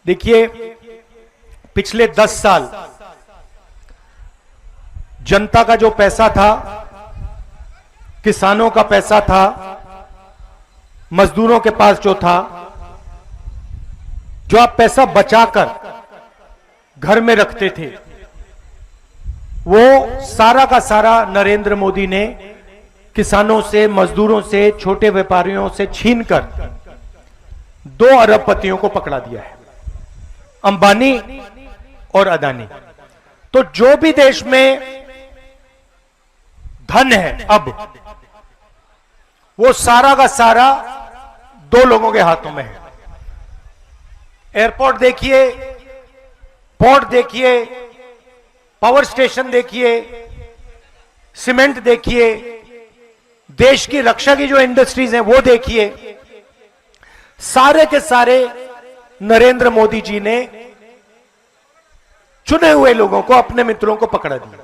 देखिए, पिछले 10 साल जनता का जो पैसा था, किसानों का पैसा था, मजदूरों के पास जो था, जो आप पैसा बचाकर घर में रखते थे, वो सारा का सारा नरेंद्र मोदी ने किसानों से, मजदूरों से, छोटे व्यापारियों से छीनकर 2 अरबपतियों को पकड़ा दिया है, अंबानी और अदानी। तो जो भी देश में धन है अब, वो सारा का सारा 2 लोगों के हाथों में है। एयरपोर्ट देखिए, पोर्ट देखिए, पावर स्टेशन देखिए, सीमेंट देखिए, देश की रक्षा की जो इंडस्ट्रीज हैं वो देखिए, सारे के सारे नरेंद्र मोदी जी ने चुने हुए लोगों को, अपने मित्रों को पकड़ा दिया।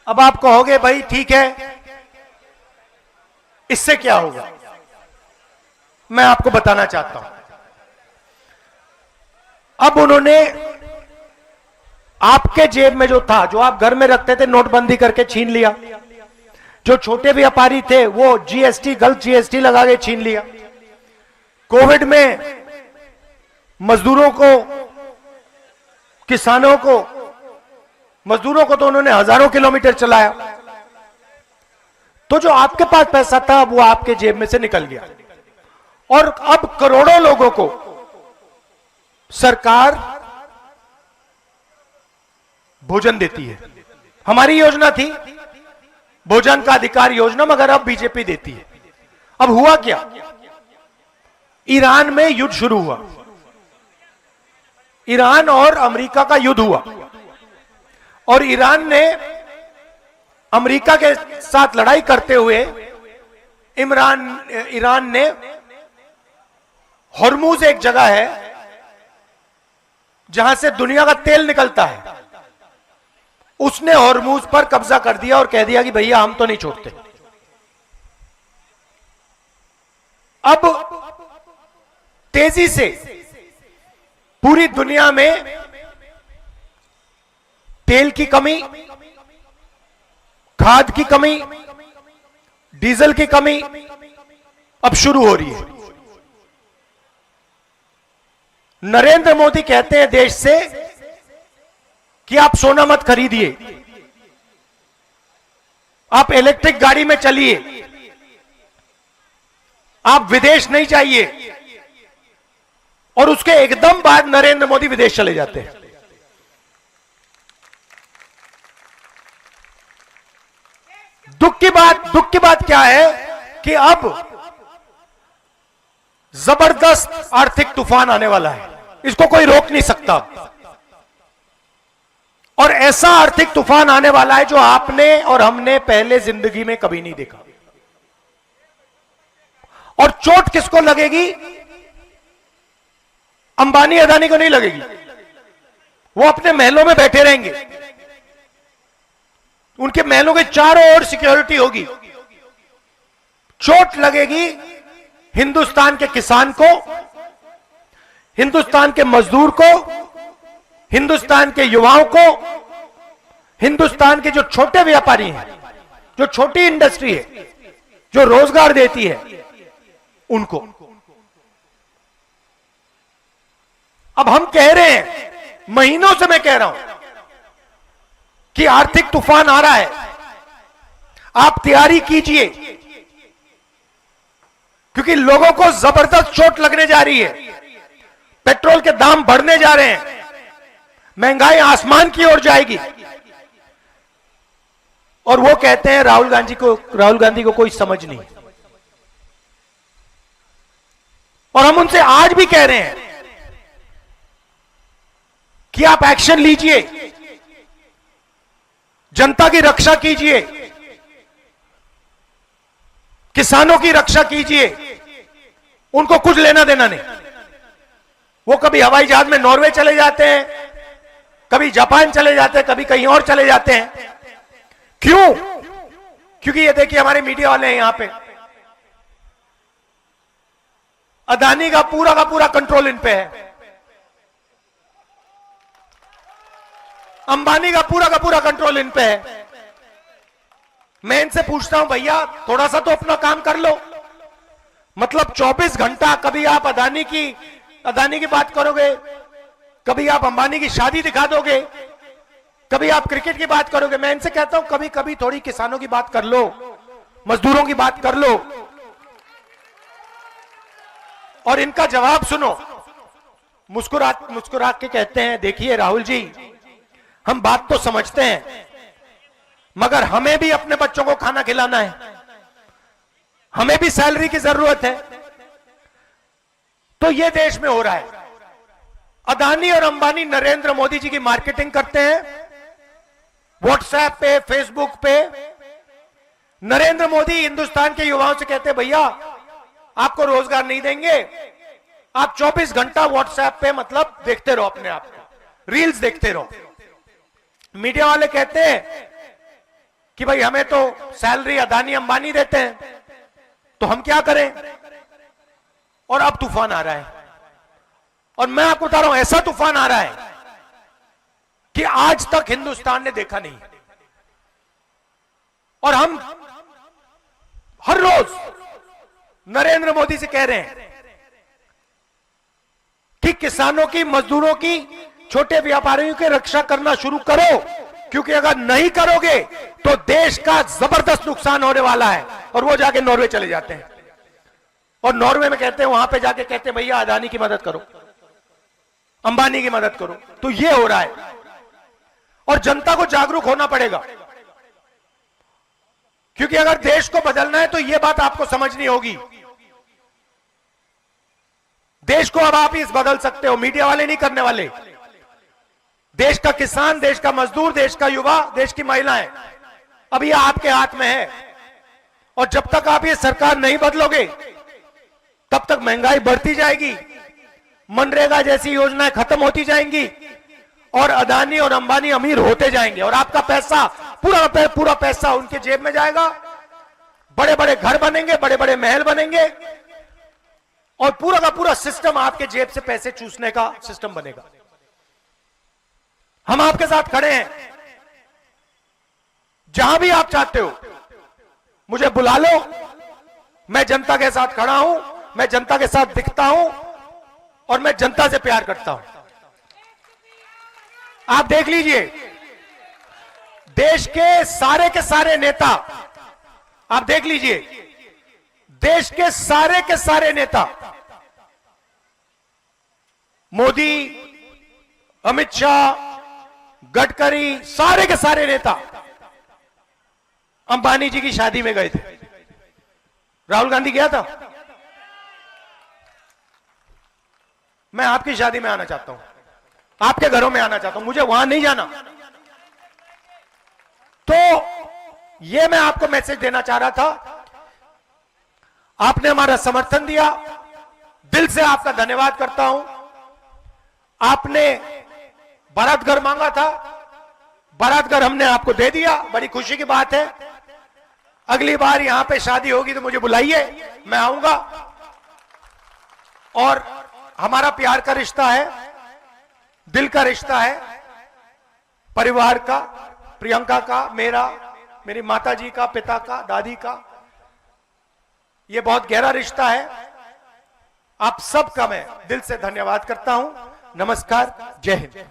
अब आप कहोगे भाई ठीक है, इससे क्या होगा? मैं आपको बताना चाहता हूं। अब उन्होंने आपके जेब में जो था, जो आप घर में रखते थे, नोटबंदी करके छीन लिया। जो छोटे व्यापारी थे वो जीएसटी, गलत जीएसटी लगा के छीन लिया। कोविड में मजदूरों को, किसानों को, मजदूरों को तो उन्होंने हजारों किलोमीटर चलाया। तो जो आपके पास पैसा था वो आपके जेब में से निकल गया। और अब करोड़ों लोगों को सरकार भोजन देती है। हमारी योजना थी भोजन का अधिकार योजना, मगर अब बीजेपी देती है। अब हुआ क्या? ईरान में युद्ध शुरू हुआ, ईरान और अमेरिका का युद्ध हुआ, और ईरान ने अमेरिका के साथ लड़ाई करते हुए ईरान ने हॉर्मूज, एक जगह है जहां से दुनिया का तेल निकलता है, उसने हॉर्मूज पर कब्जा कर दिया और कह दिया कि भैया हम तो नहीं छोड़ते। अब तेजी से पूरी दुनिया में तेल की कमी, खाद की कमी, डीजल की कमी अब शुरू हो रही है। नरेंद्र मोदी कहते हैं देश से कि आप सोना मत खरीदिए, आप इलेक्ट्रिक गाड़ी में चलिए, आप विदेश नहीं जाइए। और उसके एकदम बाद नरेंद्र मोदी विदेश चले जाते हैं। दुख की बात क्या है कि अब जबरदस्त आर्थिक तूफान आने वाला है, इसको कोई रोक नहीं सकता। और ऐसा आर्थिक तूफान आने वाला है जो आपने और हमने पहले जिंदगी में कभी नहीं देखा। और चोट किसको लगेगी? अंबानी अदानी को नहीं लगेगी, वो अपने महलों में बैठे रहेंगे, उनके महलों के चारों ओर सिक्योरिटी होगी। चोट लगेगी हिंदुस्तान के किसान को, हिंदुस्तान के मजदूर को, हिंदुस्तान के युवाओं को, हिंदुस्तान के जो छोटे व्यापारी हैं, जो छोटी इंडस्ट्री है, जो रोजगार देती है, उनको। अब हम कह रहे हैं, महीनों से मैं कह रहा हूं कि आर्थिक तूफान आ रहा है, आप तैयारी कीजिए, क्योंकि लोगों को जबरदस्त चोट लगने जा रही है। पेट्रोल के दाम बढ़ने जा रहे हैं, महंगाई आसमान की ओर जाएगी। और वो कहते हैं राहुल गांधी को कोई समझ नहीं। और हम उनसे आज भी कह रहे हैं कि आप एक्शन लीजिए, जनता की रक्षा कीजिए, किसानों की रक्षा कीजिए। उनको कुछ लेना देना नहीं। वो कभी हवाई जहाज में नॉर्वे चले जाते हैं, कभी जापान चले जाते हैं, कभी कहीं और चले जाते हैं। क्यों? क्योंकि ये देखिए हमारे मीडिया वाले हैं यहां पे, अदानी का पूरा कंट्रोल इन पे है। अंबानी का पूरा कंट्रोल इन पे है। मैं इनसे पूछता हूं भैया थोड़ा सा तो अपना काम कर लो। मतलब 24 घंटा कभी आप अदानी की बात करोगे, कभी आप अंबानी की शादी दिखा दोगे, कभी आप क्रिकेट की बात करोगे। मैं इनसे कहता हूं कभी कभी थोड़ी किसानों की बात कर लो, मजदूरों की बात कर लो। और इनका जवाब सुनो, मुस्कुरा के कहते हैं देखिए राहुल जी, हम बात तो समझते हैं मगर हमें भी अपने बच्चों को खाना खिलाना है, हमें भी सैलरी की जरूरत है। तो यह देश में हो रहा है। अदानी और अंबानी नरेंद्र मोदी जी की मार्केटिंग करते हैं व्हाट्सएप पे, फेसबुक पे। नरेंद्र मोदी हिंदुस्तान के युवाओं से कहते हैं भैया आपको रोजगार नहीं देंगे, आप 24 घंटा व्हाट्सएप पे मतलब देखते रहो, अपने आप को रील्स देखते रहो। मीडिया वाले कहते हैं कि भाई हमें तो सैलरी अदानी अंबानी देते हैं, तो हम क्या करें। और अब तूफान आ रहा है, और मैं आपको बता रहा हूं ऐसा तूफान आ रहा है कि आज तक हिंदुस्तान ने देखा नहीं। और हम हर रोज नरेंद्र मोदी से कह रहे हैं कि किसानों की, मजदूरों की, छोटे व्यापारियों की रक्षा करना शुरू करो, क्योंकि अगर नहीं करोगे तो देश का जबरदस्त नुकसान होने वाला है। और वो जाके नॉर्वे चले जाते हैं, और नॉर्वे में कहते हैं, वहां पे जाके कहते हैं भैया अदानी की मदद करो, अंबानी की मदद करो। तो ये हो रहा है, और जनता को जागरूक होना पड़ेगा, क्योंकि अगर देश को बदलना है तो यह बात आपको समझनी होगी। देश को अब आप ही बदल सकते हो, मीडिया वाले नहीं करने वाले। देश का किसान, देश का मजदूर, देश का युवा, देश की महिलाएं, अब यह आपके हाथ में है। और जब तक आप ये सरकार नहीं बदलोगे तब तक महंगाई बढ़ती जाएगी, मनरेगा जैसी योजनाएं खत्म होती जाएंगी, और अदानी और अंबानी अमीर होते जाएंगे, और आपका पैसा पूरा पैसा उनके जेब में जाएगा। बड़े बड़े घर बनेंगे, बड़े बड़े महल बनेंगे, और पूरा का पूरा सिस्टम आपके जेब से पैसे चूसने का सिस्टम बनेगा। हम आपके साथ खड़े हैं, जहां भी आप चाहते हो मुझे बुला लो, मैं जनता के साथ खड़ा हूं, मैं जनता के साथ दिखता हूं, और मैं जनता से प्यार करता हूं। आप देख लीजिए, देश के सारे नेता, आप देख लीजिए, देश के सारे नेता, मोदी, अमित शाह, गडकरी, सारे के सारे नेता अंबानी जी की शादी में गए थे। राहुल गांधी गया था। मैं आपकी शादी में आना चाहता हूं, आपके घरों में आना चाहता हूं, मुझे वहां नहीं जाना। तो यह मैं आपको मैसेज देना चाह रहा था। आपने हमारा समर्थन दिया, दिल से आपका धन्यवाद करता हूं। आपने बारात घर मांगा था, बारात घर हमने आपको दे दिया, बड़ी खुशी की बात है। अगली बार यहां पे शादी होगी तो मुझे बुलाइए, मैं आऊंगा। और हमारा प्यार का रिश्ता है, दिल का रिश्ता है, परिवार का, प्रियंका का, मेरा, मेरी माता जी का, पिता का, दादी का, यह बहुत गहरा रिश्ता है। आप सबका मैं दिल से धन्यवाद करता हूं। नमस्कार, जय हिंद।